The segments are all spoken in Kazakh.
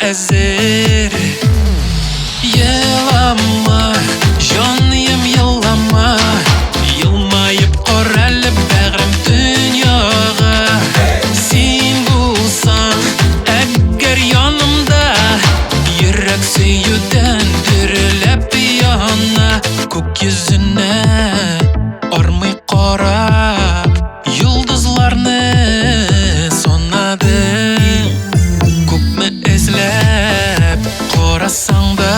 әзір. Елама, жаным елама, елмайып қор әлі бәғірім дүнияға. Сен болсаң, әгер янымда, ерек сүйуден дүріліп яна. Көк yüzüne армай қарап, юлдызларны сонадың. Көпме ізләп қарасаң да,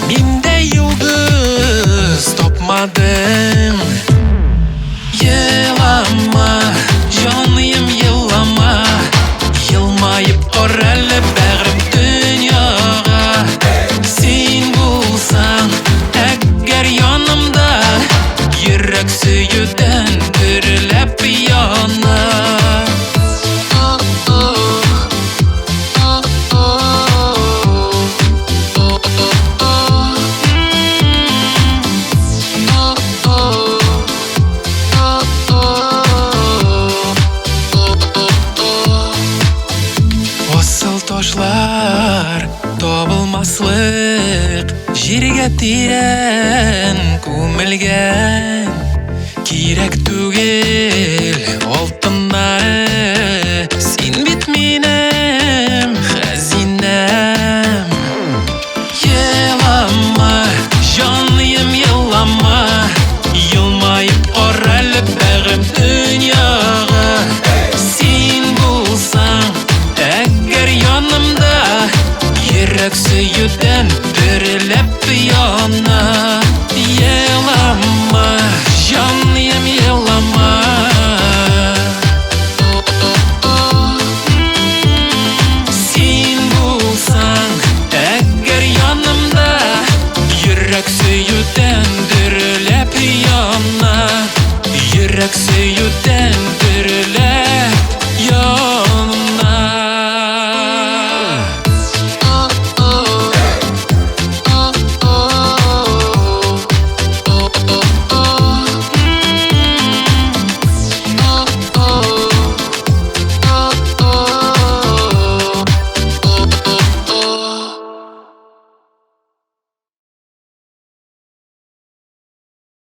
менде юлдыз тапмадың. Елама, жаным елама, елмайып қор әлі бәғірім дүнияға. Сен болсаң, әгер янымда, ерек сүйуден дүріліп яна. Осыл тошлар табылмаслык, жерге тирен көмілген. Керек түгел алтыннары, сен бит менім хазинам. Елама, жаным елама, елмайып қор әлі бәғірім дүнияға. Сен болсаң, әгер янымда, ерек сүйуден дүріліп